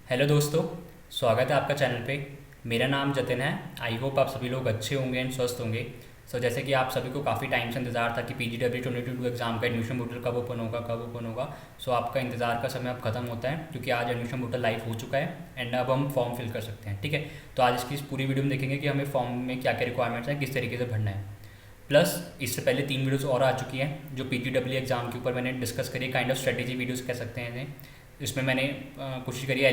Hello दोस्तों। स्वागत है आपका चैनल पे। मेरा नाम जतिन है। आई होप आप सभी लोग अच्छे होंगे एंड स्वस्थ होंगे। जैसे कि आप सभी को काफ़ी टाइम से इंतज़ार था कि PGW 2022 एग्ज़ाम का एडमिशन पोर्टल कब ओपन होगा। आपका इंतज़ार का समय अब ख़त्म होता है क्योंकि आज एडमिशन पोर्टल लाइव हो चुका है एंड अब हम फॉर्म फिल कर सकते हैं। ठीक है। तो आज इसकी इस पूरी वीडियो में देखेंगे कि हमें फॉर्म में क्या क्या रिक्वायरमेंट्स हैं, किस तरीके से भरना है। प्लस इससे पहले 3 वीडियोज़ और आ चुकी हैं जो PGW एग्ज़ाम के ऊपर मैंने डिस्कस करी, काइंड ऑफ स्ट्रेटेजी वीडियोज़ कह सकते हैं इन्हें। इसमें मैंने कोशिश करी है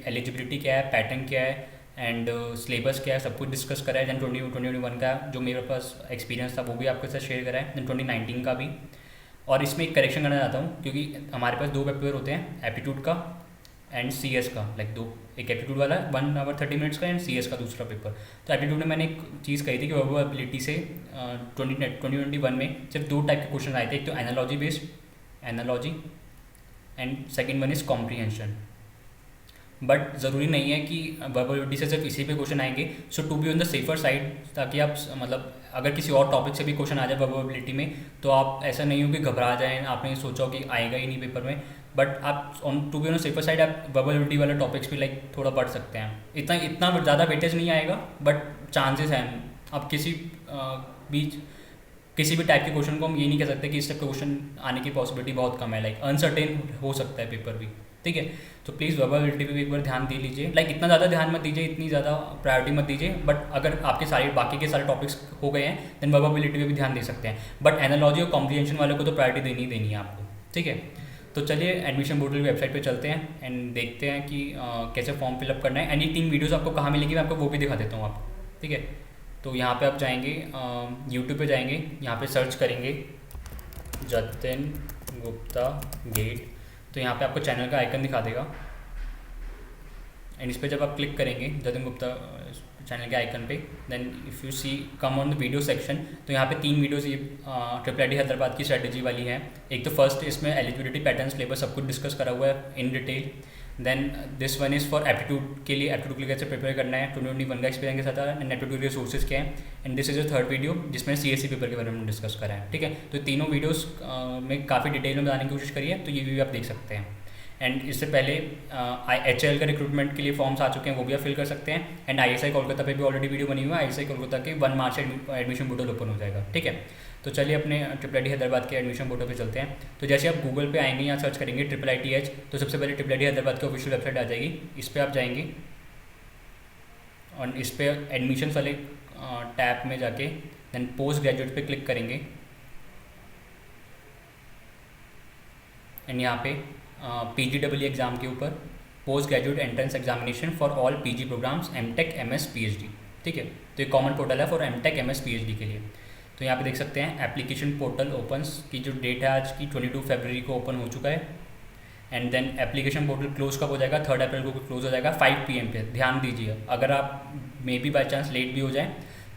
एलिजिबिलिटी क्या है, पैटर्न क्या है एंड सिलेबस क्या है, सब कुछ डिस्कस करा है। दैन 2021 का जो मेरे पास एक्सपीरियंस था वो भी आपके साथ शेयर करा है, दैन 2019 का भी। और इसमें एक करेक्शन करना चाहता हूँ क्योंकि हमारे पास 2 पेपर होते हैं, एप्टीट्यूड का एंड CS का। लाइक दो, एक एप्टीट्यूड वाला 1 आवर 30 मिनट्स का एंड CS का दूसरा पेपर। तो एप्टीट्यूड में मैंने एक चीज़ कही थी कि वर्बल से 2021 में सिर्फ 2 टाइप के क्वेश्चन आए थे, एक तो analogy based, analogy, and second one is comprehension. But ज़रूरी नहीं है कि वर्बलिटी से सिर्फ इसी पे क्वेश्चन आएंगे। So to be on the safer side, ताकि आप मतलब अगर किसी और टॉपिक से भी क्वेश्चन आ जाए वर्बलिटी में तो आप ऐसा नहीं हो कि घबरा जाएं, आपने सोचा हो कि आएगा ही नहीं पेपर में। बट आप on to be on safer side आप वर्बलिटी वाले टॉपिक्स भी लाइक थोड़ा पढ़ सकते हैं। इतना इतना ज़्यादा वेटेज नहीं आएगा बट चांसेस हैं। आप बीच किसी भी टाइप के क्वेश्चन को हम ये नहीं कह सकते कि इस टाइप का क्वेश्चन आने की पॉसिबिलिटी बहुत कम है, लाइक अनसर्टेन हो सकता है पेपर भी। ठीक है। तो प्लीज़ वर्बलिटी पे भी एक बार ध्यान दे लीजिए। लाइक इतना ज़्यादा ध्यान मत दीजिए, इतनी ज़्यादा प्रायोरिटी मत दीजिए। बट अगर आपके सारे बाकी के सारे टॉपिक्स हो गए हैं देन वर्बलिटी पे भी ध्यान दे सकते हैं। बट एनालॉजी और कॉम्प्रीहेंशन वाले को तो प्रायोरिटी देनी ही देनी है आपको। ठीक है। तो चलिए एडमिशन पोर्टल की वेबसाइट पे चलते हैं एंड देखते हैं कि कैसे फॉर्म फिलअप करना है। एंड ये 3 वीडियोज़ आपको कहाँ मिलेंगी मैं आपको वो भी दिखा देता हूँ आपको। ठीक है। तो यहाँ पे आप जाएंगे, यूट्यूब पे जाएंगे, यहाँ पे सर्च करेंगे जतिन गुप्ता गेट। तो यहाँ पे आपको चैनल का आइकन दिखा देगा एंड इस पर जब आप क्लिक करेंगे जतिन गुप्ता चैनल के आइकन पे, then if you see come on the video section, तो यहाँ पे 3 वीडियोज़ ये ट्रिपल IIT हैदराबाद की स्ट्रेटेजी वाली है। एक तो फर्स्ट इसमें एलिजिबिलिटी पैटर्न सिलेबस सब कुछ डिस्कस करा हुआ है in detail. Then this one is for aptitude के लिए, एप्टीट्यूड के लिए कैसे प्रिपेयर करना है, 2021 का एक्सपीरियंस के साथ एंड एप्टीट्यूड के सोर्सेज क्या है। And this is a third video जिसमें CSE पेपर के बारे में डिस्कस करा है। ठीक है। तो तीनों वीडियोज़ में काफ़ी डिटेल में बताने की कोशिश करी है, तो ये भी आप देख सकते हैं। एंड इससे पहले HL का रिक्रूटमेंट के लिए फॉर्म्स आ चुके हैं, वो भी आप फिल कर सकते हैं। एंड ISI कोलकाता पे भी ऑलरेडी वीडियो बनी हुई है। ISI कोलकाता के 1 मार्च से एडमिशन पोर्टल ओपन हो जाएगा। ठीक है। तो चलिए अपने ट्रिपल IIT हैदराबाद के एडमिशन पोर्टल पे चलते हैं। तो जैसे आप गूगल पे आएंगे या सर्च करेंगे IIITH, तो सबसे पहले ट्रिपल IIT हैदराबाद की ऑफिशियल वेबसाइट आ जाएगी। इस पर आप जाएंगे और इस पर एडमिशन वाले टैब में जाके देन पोस्ट ग्रेजुएट पे क्लिक करेंगे एंड यहाँ पे PGW एग्ज़ाम के ऊपर post graduate entrance examination for all PG programmes MTech MS PhD। ठीक है। तो ये कॉमन पोर्टल है फॉर MTech MS PhD के लिए। तो यहाँ पे देख सकते हैं एप्लीकेशन पोर्टल ओपन्स की जो डेट है आज की 22 फरवरी को ओपन हो चुका है। And then application portal close कब हो जाएगा, 3 अप्रैल को क्लोज हो जाएगा 5 PM पे। ध्यान दीजिए, अगर आप maybe by chance late भी हो जाए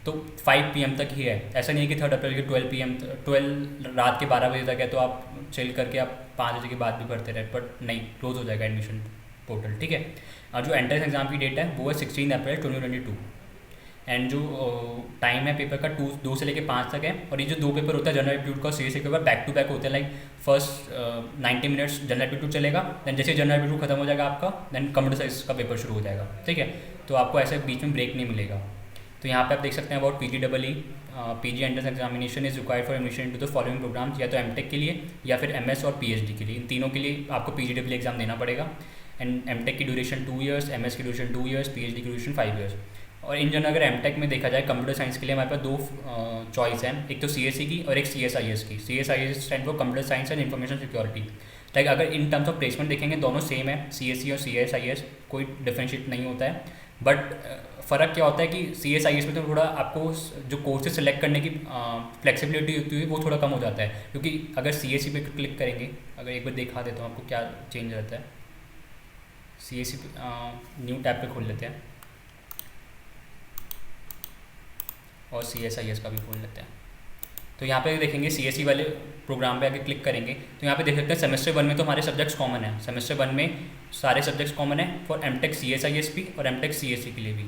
तो 5 PM तक ही है। ऐसा नहीं है कि 3 अप्रैल के 12 PM 12 रात के 12 बजे तक है तो आप चिल करके आप 5 बजे के बाद भी पढ़ते रहे, बट नहीं, क्लोज हो जाएगा एडमिशन पोर्टल। ठीक है। और जो एंट्रेंस एग्जाम की डेट है वो है 16 अप्रैल 2022। एंड जो टाइम है पेपर का 2 से लेकर 5 तक है। और ये जो 2 पेपर होता है जनरल एप्टीट्यूड का CSE paper back to back होते हैं। Like first 90 minutes general aptitude चलेगा, देन जैसे जनरल एप्टीट्यूड खत्म हो जाएगा आपका देन कंप्यूटर साइंस का पेपर शुरू हो जाएगा। ठीक है। तो आपको ऐसे बीच में ब्रेक नहीं मिलेगा। तो यहाँ पे आप देख सकते हैं about PGEE PG entrance examination is required for admission into the following programmes, या तो MTech के लिए या फिर MS और PhD के लिए। इन तीनों के लिए आपको PGEE एग्जाम देना पड़ेगा। एंड MTech की ड्यूरेशन 2 ईयर्स, MS की ड्यूरेशन 2 ईयर्स, PhD की ड्यूरेशन 5 ईयर्स। और इन जनरल अगर MTech में देखा जाए कंप्यूटर साइंस के लिए हमारे पास 2 चॉइस हैं, एक तो CSE की और एक CSIS की। CSIS stand for computer science and information security. Like अगर इन टर्म्स ऑफ प्लेसमेंट देखेंगे दोनों सेम है, CSE और CSIS, कोई डिफ्रेंशिएट नहीं होता है। बट फ़र्क क्या होता है कि CSIS में तो थोड़ा आपको जो कोर्सेज सेलेक्ट करने की फ्लेक्सिबिलिटी होती है वो थोड़ा कम हो जाता है, क्योंकि अगर CSE पे क्लिक करेंगे, अगर एक बार दिखा देता हूँ आपको क्या चेंज रहता है। CSE न्यू टैब पे खोल लेते हैं और CSIS का भी खोल लेते हैं। तो यहाँ पे देखेंगे CSE वाले प्रोग्राम पे आके क्लिक करेंगे तो यहाँ पे देख सकते हैं सेमेस्टर 1 में तो हमारे सब्जेक्ट्स कॉमन है। सेमेस्टर 1 में सारे सब्जेक्ट्स कॉमन है फॉर MTech CSIS भी और MTech CSE के लिए भी।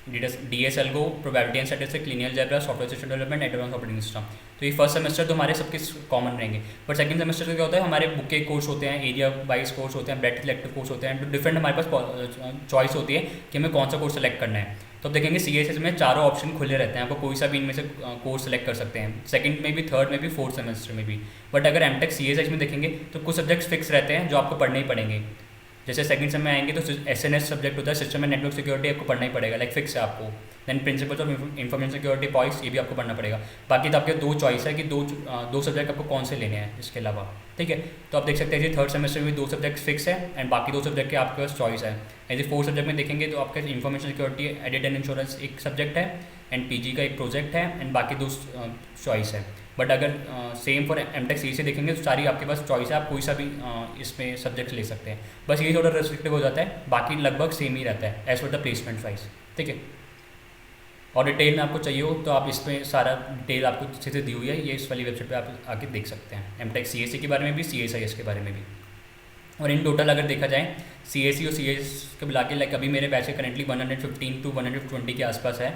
DSL को probability and statistics, linear algebra, software system development, advance operating system. तो ये फर्स्ट सेमेस्टर तो हमारे सबके कॉमन रहेंगे। बट सेकंड सेमेस्टर में क्या होता है, हमारे बुक के कोर्स होते हैं, एरिया वाइज कोर्स होते हैं, ब्रेथ सिलेक्टिव कोर्स होते हैं, तो डिफरेंट हमारे पास चॉइस होती है कि हमें कौन सा कोर्स सेलेक्ट करना है। तो अब देखेंगे CSS में चारों ऑप्शन खुले रहते हैं, आपको कोई सा भी इनमें से कोर्स सेलेक्ट कर सकते हैं, सेकंड में भी, थर्ड में भी, फोर्थ सेमेस्टर में भी। बट अगर MTech CSS में देखेंगे तो कुछ सब्जेक्ट्स फिक्स रहते हैं जो आपको पढ़ने ही पड़ेंगे। जैसे सेकंड सेम में आएंगे तो SNS सब्जेक्ट होता है, सिस्टम एंड नेटवर्क सिक्योरिटी, आपको पढ़ना ही पड़ेगा, लाइक फिक्स है आपको। Then principles of information security points, ये भी आपको पढ़ना पड़ेगा। बाकी तो आपके दो चॉइस है कि दो सब्जेक्ट आपको कौन से लेने हैं इसके अलावा, ठीक है। तो आप देख सकते हैं कि थर्ड सेमेस्टर में 2 सब्जेक्ट फिक्स है एंड बाकी 2 सब्जेक्ट के आपके पास चॉइस है। यदि फोर्थ सब्जेक्ट में देखेंगे तो आपके information security, edit and insurance एक सब्जेक्ट है एंड PG का एक प्रोजेक्ट है एंड बाकी 2 चॉइस है। बट अगर सेम फॉर MTech CSE देखेंगे तो सारी आपके पास चॉइस है, आप कोई सा भी इसमें सब्जेक्ट ले सकते हैं। बस ये थोड़ा रेस्ट्रिक्टिव हो जाता है, बाकी लगभग सेम ही रहता है as per the placement wise, ठीक है। और डिटेल में आपको चाहिए हो तो आप इसमें सारा डिटेल आपको अच्छे से दी हुई है, ये इस वाली वेबसाइट पे आप आके देख सकते हैं, MTech CSE के बारे में भी, CSIS के बारे में भी। और इन टोटल अगर देखा जाए CSE और CS के मिला के, लाइक अभी मेरे पैसे करेंटली 115 to 120 के आसपास है,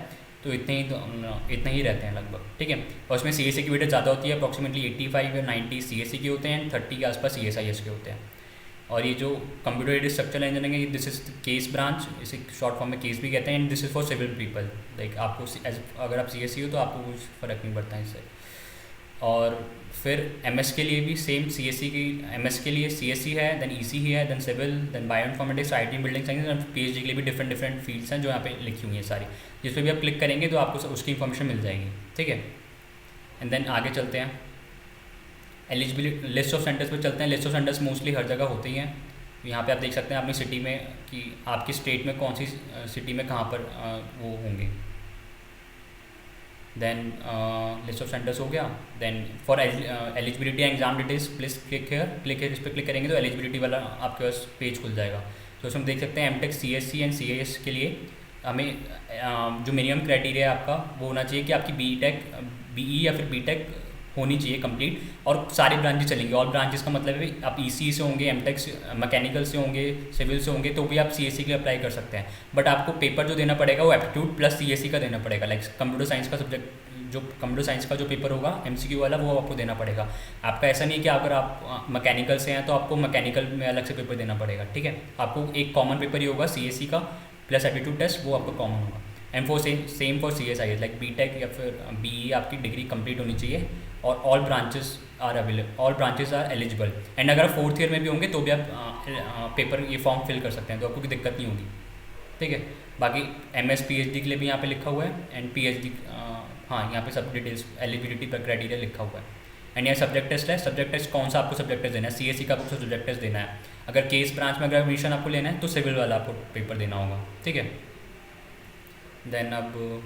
तो इतने ही रहते हैं लगभग, ठीक है। और उसमें CSE की वेटेज ज़्यादा होती है, अप्रॉक्सीमेटली 85 या 90 CSE के होते हैं, 30 के आसपास CSIS के होते हैं। और ये जो computer aided structural engineering, this is CASE branch, इसे शॉर्ट फॉर्म में केस भी कहते हैं, and this is for civil people, like आपको अगर आप CSE हो तो आपको कुछ फ़र्क नहीं पड़ता है इससे। और फिर MS के लिए भी सेम CSE की, MS के लिए CSE है, देन EC है, then civil, then bioinformatics, IT building science, and PhD के लिए भी डिफरेंट फील्ड्स हैं जो यहाँ पे लिखी हुई हैं सारी, जिस पर भी आप क्लिक करेंगे तो आपको उसकी इन्फॉर्मेशन मिल जाएगी, ठीक है। एंड देन आगे चलते हैं, एलिजिबिलिटी लिस्ट ऑफ सेंटर्स पे चलते हैं। लिस्ट ऑफ सेंटर्स मोस्टली हर जगह होते ही हैं, यहाँ पे आप देख सकते हैं अपनी सिटी में कि आपकी स्टेट में कौन सी सिटी में कहाँ पर वो होंगे। देन लिस्ट ऑफ सेंटर्स हो गया। Then for eligibility exam details please click here, इस पर क्लिक करेंगे तो एलिजिबिलिटी वाला आपके पास पेज खुल जाएगा। तो उसमें देख सकते हैं MTech CSE एंड CIS के लिए हमें जो मिनिमम क्राइटेरिया है आपका वो होना चाहिए कि आपकी BE या फिर BTech होनी चाहिए कंप्लीट, और सारे ब्रांचेस चलेंगे। ऑल ब्रांचेस का मतलब है आप EC से होंगे, MTech मैकेनिकल से होंगे, सिविल से होंगे, तो भी आप CSE के लिए अप्लाई कर सकते हैं। बट आपको पेपर जो देना पड़ेगा वो एप्टीट्यूड प्लस CSE का देना पड़ेगा, लाइक कंप्यूटर साइंस का सब्जेक्ट, जो कंप्यूटर साइंस का जो पेपर होगा MCQ वाला, वो आपको देना पड़ेगा। आपका ऐसा नहीं कि अगर आप मैकेनिकल से हैं तो आपको मैकेनिकल में अलग से पेपर देना पड़ेगा, ठीक है। आपको एक कॉमन पेपर ही होगा CSE का प्लस एप्टीट्यूड टेस्ट, वो आपका कॉमन होगा। And for same for CSIS, like BTech या फिर BE आपकी डिग्री कंप्लीट होनी चाहिए, और all branches are eligible. And अगर आप फोर्थ ईयर में भी होंगे तो भी आप पेपर ये फॉर्म फिल कर सकते हैं, तो आपको कोई दिक्कत नहीं होगी, ठीक है। बाकी MS PhD के लिए भी यहाँ पे लिखा हुआ है, एंड PhD हाँ यहाँ पे सब डिटेल्स एलिजिबिलिटी पर क्राइटेरिया लिखा हुआ है। एंड यहाँ सब्जेक्ट टेस्ट है, सब्जेक्ट टेस्ट कौन सा आपको सब्जेक्ट टेस्ट देना है, CSE का आपको सब्जेक्ट टेस्ट देना है। अगर केस ब्रांच में अगर एडमिशन आपको लेना है तो सिविल वाला आपको पेपर देना होगा, ठीक है। देन अब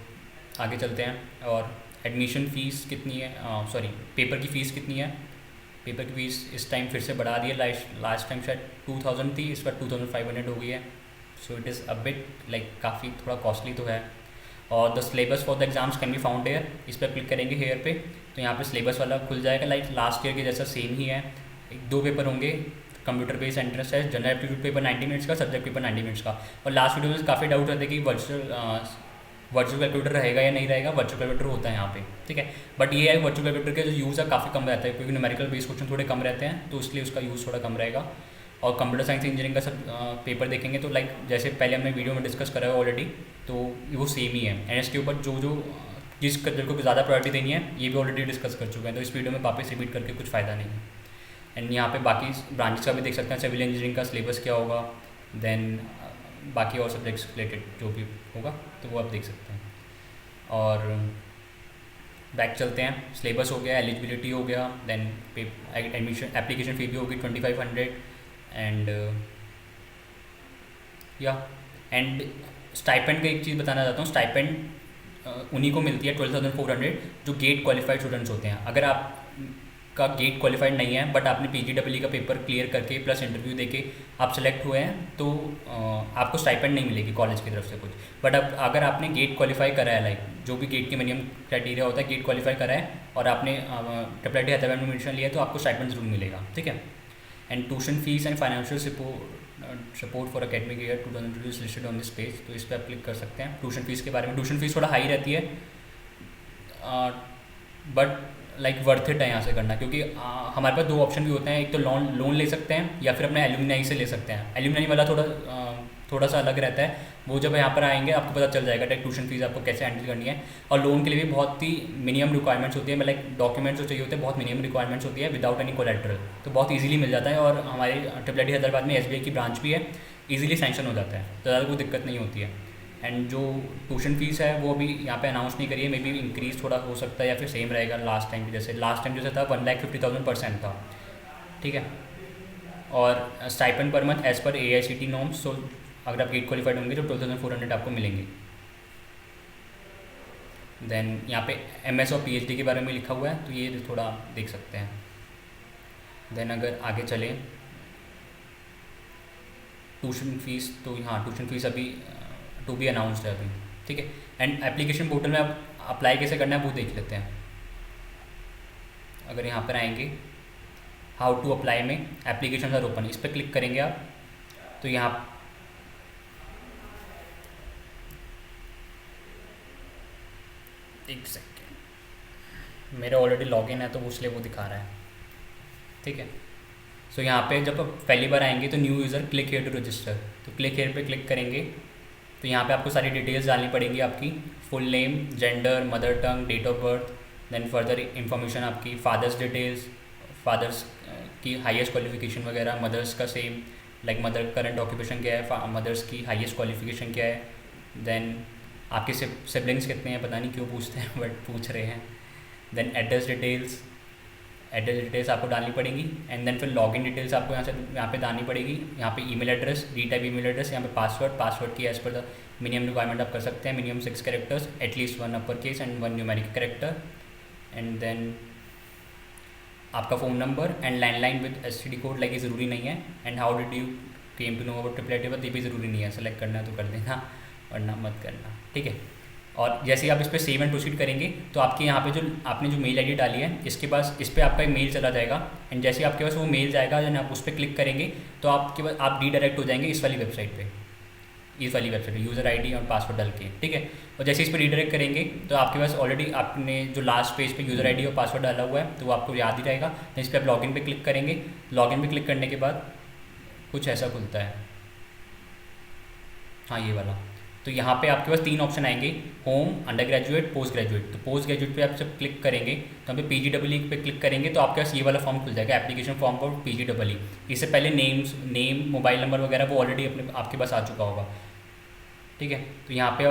आगे चलते हैं, और एडमिशन फ़ीस कितनी है, सॉरी पेपर की फ़ीस कितनी है। पेपर की फ़ीस इस टाइम फिर से बढ़ा दी है, लास्ट टाइम शायद 2000 थी, इस बार 2500 हो गई है। So it is a bit like काफ़ी थोड़ा कॉस्टली तो है। और the syllabus for the exams can be found here, इस पर क्लिक करेंगे हेयर पे तो यहाँ पे सिलेबस वाला खुल जाएगा, लाइक लास्ट ईयर के जैसा सेम ही है। 2 पेपर होंगे, कंप्यूटर बेस्ड एंट्रेंस है, जनरल एप्टीट्यूड पेपर 90 मिनट्स का, सब्जेक्ट पेपर 90 मिनट्स का। और लास्ट वीडियो में काफ़ी डाउट रहते कि वर्चुअल कैलकुलेटर रहेगा या नहीं रहेगा। वर्चुअल कैलकुलेटर होता है यहाँ पे, ठीक है। बट ये है वर्चुअल कैलकुलेटर का जो यूज़ है काफ़ी कम रहता है, क्योंकि न्यूमेरिकल बेस्ड क्वेश्चन थोड़े कम रहते हैं, तो इसलिए उसका यूज़ थोड़ा कम रहेगा। और कंप्यूटर साइंस इंजीनियरिंग का सब पेपर देखेंगे तो लाइक जैसे पहले हमने वीडियो में डिस्कस करा है ऑलरेडी, तो वो सेम ही है। एंड इसके ऊपर जो जिस सब्जेक्ट को ज़्यादा प्रायोरिटी देनी है ये भी ऑलरेडी डिस्कस कर चुके हैं, तो इस वीडियो में वापस रिपीट करके कुछ फ़ायदा नहीं है। एंड यहाँ पे बाकी ब्रांचेस का भी देख सकते हैं, सिविल इंजीनियरिंग का सिलेबस क्या होगा, देन बाकी और सब्जेक्ट्स रिलेटेड जो भी होगा तो वो आप देख सकते हैं। और बैक चलते हैं, सिलेबस हो गया, एलिजिबिलिटी हो गया, देन एडमिशन एप्लीकेशन फ़ी भी होगी 2500 एंड एंड स्टाइपेंड का एक चीज़ बताना चाहता हूँ। स्टाइपेंड उन्हीं को मिलती है 12,400 जो गेट क्वालिफाइड स्टूडेंट्स होते हैं। अगर आप का गेट क्वालिफाइड नहीं है बट आपने PGEE का पेपर क्लियर करके प्लस इंटरव्यू देके आप सेलेक्ट हुए हैं तो आपको स्टाइपेंड नहीं मिलेगी कॉलेज की तरफ से कुछ। बट अब अगर आपने गेट क्वालिफाई करा है, लाइक जो भी गेट के मिनिमम क्राइटेरिया होता है, गेट क्वालिफाई करा है और आपने IIT हैदराबाद में एडमिशन लिया है तो आपको स्टाइपेंड जरूर मिलेगा, ठीक है। And tuition fees and financial support for academic year 2022 is listed on this page. तो इस पर आप क्लिक कर सकते हैं। ट्यूशन फीस के बारे में, ट्यूशन फीस थोड़ा हाई रहती है, बट लाइक वर्थ इट है यहाँ से करना, क्योंकि हमारे पास दो ऑप्शन भी होते हैं। एक तो लोन ले सकते हैं या फिर अपने एलुमनाई से ले सकते हैं। एलुमनाई वाला थोड़ा सा अलग रहता है। वो जब यहाँ पर आएंगे आपको पता चल जाएगा ट्यूशन फीस आपको कैसे हैंडल करनी है। और लोन के लिए भी बहुत ही मिनिमम रिक्वायरमेंट्स होती है, मतलब डॉक्यूमेंट्स जो चाहिए होते हैं बहुत मिनिमम रिक्वायरमेंट्स होती है विदाउट एनी कोलेट्रल, तो बहुत ईजिली मिल जाता है। और हमारे ट्रिपल हैदराबाद में SBI की ब्रांच भी है, ईजिली सैंक्शन हो जाता है, तो ज़्यादा कोई दिक्कत नहीं होती है। एंड जो ट्यूशन फीस है वो भी यहाँ पे अनाउंस नहीं करी है, मे बी इंक्रीज थोड़ा हो सकता है या फिर सेम रहेगा लास्ट टाइम लास्ट टाइम जैसे था 1,50,000% था, ठीक है। और stipend per month as per AICTE norms, so अगर आप गेट क्वालिफाइड होंगे तो 12,400 आपको मिलेंगे। देन यहाँ पे MS और PhD के बारे में लिखा हुआ है, तो ये थोड़ा देख सकते हैं। देन अगर आगे चले ट्यूशन फीस, तो यहाँ ट्यूशन फीस अभी टू बी अनाउंस्ड है अभी, ठीक है। एंड एप्लीकेशन पोर्टल में आप अप्लाई कैसे करना है वो देख लेते हैं। अगर यहाँ पर आएंगे हाउ टू अप्लाई में एप्लीकेशन आर ओपन, इस पर क्लिक करेंगे आप, तो यहाँ एक सेकेंड, मेरा ऑलरेडी लॉगिन है तो इसलिए वो दिखा रहा है, ठीक है। सो यहाँ पे जब आप पहली बार आएंगे तो new user click here to register, तो क्लिक हेयर पे क्लिक करेंगे तो यहाँ पे आपको सारी डिटेल्स डालनी पड़ेंगी, आपकी full name, gender, mother tongue, date of birth, then further information आपकी फादर्स डिटेल्स, फादर्स की हाईएस्ट क्वालिफिकेशन वगैरह, मदर्स का same, like mother current occupation क्या है, मदर्स की हाईएस्ट क्वालिफिकेशन क्या है, देन आपके सिबलिंग्स कितने हैं, पता नहीं क्यों पूछते हैं बट पूछ रहे हैं। देन एड्रेस डिटेल्स आपको डालनी पड़ेंगी। एंड देन फिर लॉगिन डिटेल्स आपको यहाँ पे डालनी पड़ेगी। यहाँ पे email address, retype email address, यहाँ पे पासवर्ड की as per the minimum requirement आप कर सकते हैं, minimum 6 characters, at least 1 upper case and 1 numeric character. And then आपका phone number and landline with STD code, like ये ज़रूरी नहीं है। And how did you came to know about triple ये भी ज़रूरी नहीं है, सेलेक्ट करना है तो कर देना वरना मत करना, ठीक है। और जैसे ही आप इस पर सेव एंड प्रोसीड करेंगे तो आपके यहाँ पे जो आपने जो मेल ID डाली है इसके पास, इस पर आपका एक मेल चला जाएगा। एंड जैसे ही आपके पास वो मेल जाएगा, जब आप उस पर क्लिक करेंगे तो आपके पास आप रीडायरेक्ट हो जाएंगे इस वाली वेबसाइट पे, यूज़र ID और पासवर्ड डाल के, ठीक है। और जैसे इस पर रीडायरेक्ट करेंगे तो आपके पास ऑलरेडी आपने जो लास्ट पेज पे यूज़र ID और पासवर्ड डाला हुआ है तो वो आपको याद ही रहेगा। तो इस पर आप लॉगिन पे क्लिक करेंगे। लॉगिन पे क्लिक करने के बाद कुछ ऐसा खुलता है, हाँ ये वाला। तो यहाँ पे आपके पास 3 ऑप्शन आएंगे, home, under graduate, post graduate. तो पोस्ट ग्रेजुएट पे आप जब क्लिक करेंगे तो यहाँ पे PGEE पे क्लिक करेंगे तो आपके पास ये वाला फॉर्म खुल जाएगा, एप्लीकेशन फॉर्म फॉर PGEE। इससे पहले नेम, मोबाइल नंबर वगैरह वो ऑलरेडी आपके पास आ चुका होगा, ठीक है। तो यहाँ पे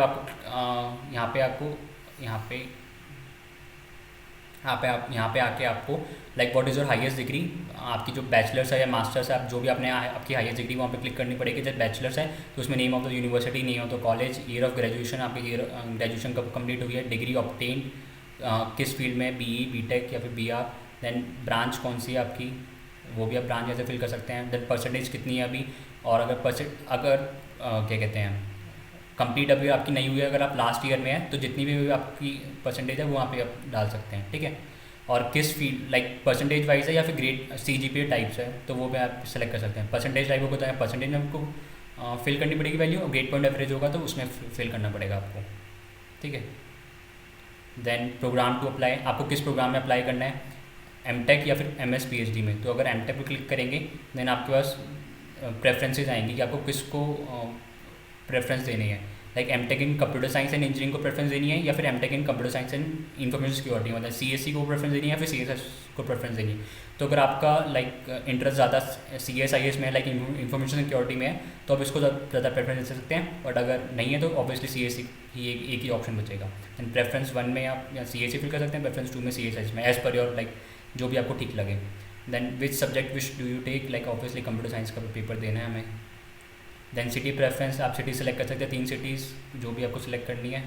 यहाँ पे आके आपको like what is your highest degree, आपकी जो बैचलर्स है या मास्टर्स है, आप जो भी आपने आपकी हाईएस्ट डिग्री वहाँ पे क्लिक करनी पड़ेगी। जब बैचलर्स है तो उसमें name of the university, name of the college, year of graduation, आपकी ग्रेजुएशन कब कंप्लीट हुई है, डिग्री ऑब्टेन किस फील्ड में, BE, BTech या फिर BR, देन ब्रांच कौन सी है आपकी, वो भी आप ब्रांच ऐसे फिल कर सकते हैं। देन परसेंटेज कितनी है अभी, और अगर क्या कहते हैं कंप्लीट अभी आपकी नहीं हुई है, अगर आप लास्ट ईयर में है तो जितनी भी आपकी परसेंटेज है वो वहाँ पे आप डाल सकते हैं, ठीक है। और किस फील्ड, लाइक परसेंटेज वाइज है या फिर ग्रेड CGPA टाइप्स है तो वो भी आप सेलेक्ट कर सकते हैं। परसेंटेज टाइप होगा तो परसेंटेज में आपको फिल करनी पड़ेगी वैल्यू, और ग्रेड पॉइंट एवरेज होगा तो उसमें फिल करना पड़ेगा आपको, ठीक है। देन प्रोग्राम टू अप्लाई, आपको किस प्रोग्राम में अप्लाई करना है, MTech या फिर MS PhD में। तो अगर MTech पर क्लिक करेंगे देन आपके पास प्रेफरेंसेज आएंगी कि आपको किसको प्रेफरेंस देनी है, like MTech in computer science and engineering को प्रेफरेंस देनी है, या फिर MTech in computer science and information security, मतलब CSE को प्रेफरेंस देनी है या फिर CSS को प्रेफरेंस देनी है। तो अगर आपका लाइक इंटरेस्ट ज़्यादा CSIS में है, लाइक इन्फॉर्मेशन सिक्योरिटी में है, तो आप इसको ज़्यादा प्रेफरेंस दे सकते हैं। बट अगर नहीं है तो ऑब्वियसली CSE ही एक ही ऑप्शन बचेगा। एंड प्रेफरेंस 1 में आप या CSE फिल कर सकते हैं, प्रेफरेंस 2 में CSIS में, एज़ पर योर लाइक जो भी आपको ठीक लगे। Then which subject which do you take, like obviously computer science का पेपर देना है हमें। देन सिटी प्रेफरेंस, आप सिटी सेलेक्ट कर सकते हैं, 3 सिटीज़ जो भी आपको सिलेक्ट करनी है।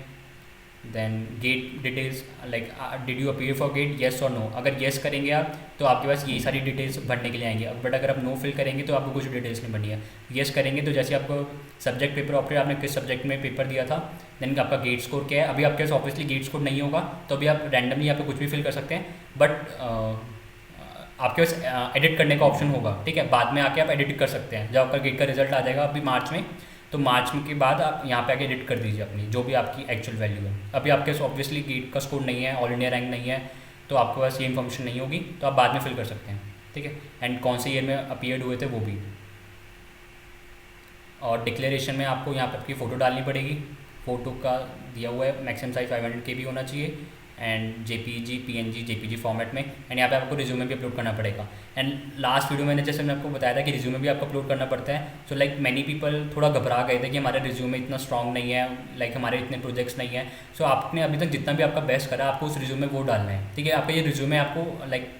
Then GATE details, like did you appear for GATE, yes और नो। अगर येस करेंगे आप तो आपके पास ये सारी डिटेल्स भरने के लिए आएंगे, बट अगर आप नो फिल करेंगे तो आपको कुछ डिटेल्स नहीं भरनी है। येस करेंगे तो जैसे आपको सब्जेक्ट पेपर ऑप्शन, आपने किस सब्जेक्ट में पेपर दिया था, देन आपका गेट स्कोर क्या है। अभी आपके पास ऑब्वियसली गेट स्कोर नहीं होगा तो अभी आप रैंडमली यहाँ पे कुछ भी फिल कर सकते हैं, बट आपके पास एडिट करने का ऑप्शन होगा, ठीक है, बाद में आके आप एडिट कर सकते हैं। जब आपका गेट का रिजल्ट आ जाएगा अभी मार्च में, तो मार्च में के बाद आप यहाँ पे आके एडिट कर दीजिए अपनी जो भी आपकी एक्चुअल वैल्यू है। अभी आपके पास ऑब्वियसली गेट का स्कोर नहीं है, ऑल इंडिया रैंक नहीं है, तो आपके पास ये इन्फॉर्मेशन नहीं होगी, तो आप बाद में फिल कर सकते हैं, ठीक है। एंड कौन से ईयर में अपीयर्ड हुए थे वो भी। और डिक्लेरेशन में आपको यहाँ पे आपकी फ़ोटो डालनी पड़ेगी। फ़ोटो का दिया हुआ है मैक्सिमम साइज 500 KB होना चाहिए, and JPG PNG JPG format में। एंड यहाँ पे आपको रिज्यूमे भी अपलोड करना पड़ेगा। एंड लास्ट वीडियो मैंने जैसे मैं आपको बताया था कि रिज्यूमे भी आपको अपलोड करना पड़ता है। सो लाइक मैनी पीपल थोड़ा घबरा गए थे कि हमारा रिज्यूमे इतना स्ट्रॉन्ग नहीं है, लाइक हमारे इतने प्रोजेक्ट्स नहीं है। सो आपने अभी तक जितना भी आपका बेस्ट करा आपको उस रिज्यूमे वो डालना है, ठीक है। आपका ये रिज्यूमे आपको लाइक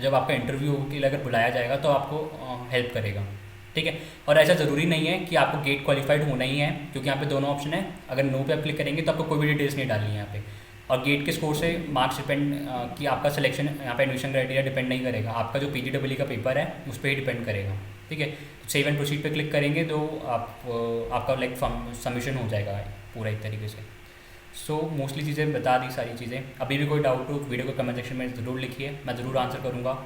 जब आपका इंटरव्यू के लिए अगर बुलाया जाएगा तो आपको हेल्प करेगा, ठीक है। और ऐसा ज़रूरी नहीं है कि आपको गेट क्वालिफाइड होना ही है, क्योंकि यहाँ पे दोनों ऑप्शन है। अगर नो पे आप क्लिक करेंगे तो आपको कोई भी डिटेल्स नहीं डालनी है यहाँ पे। और गेट के स्कोर से मार्क्स डिपेंड कि आपका सिलेक्शन यहाँ पे एडमिशन क्राइटेरिया डिपेंड नहीं करेगा, आपका जो PGEE का पेपर है उस पर ही डिपेंड करेगा, ठीक है। सेव एंड प्रोसीड पे क्लिक करेंगे तो आपका लाइक सबमिशन हो जाएगा पूरा एक तरीके से। सो मोस्टली चीज़ें बता दी सारी चीज़ें। अभी भी कोई डाउट हो वीडियो को कमेंट सेक्शन में ज़रूर लिखिए, मैं ज़रूर आंसर करूँगा।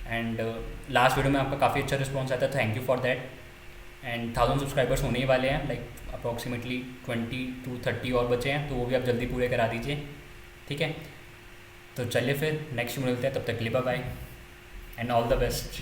एंड लास्ट वीडियो में आपका काफ़ी अच्छा रिस्पॉन्स आया था, thank you for that. And 1000 subscribers होने ही वाले हैं, लाइक अप्रॉक्सीमेटली 20 to 30 और बचे हैं, तो वो भी आप जल्दी पूरे करा दीजिए, ठीक है। तो चलिए फिर नेक्स्ट मिलते हैं, तब तक के लिए bye bye and all the best.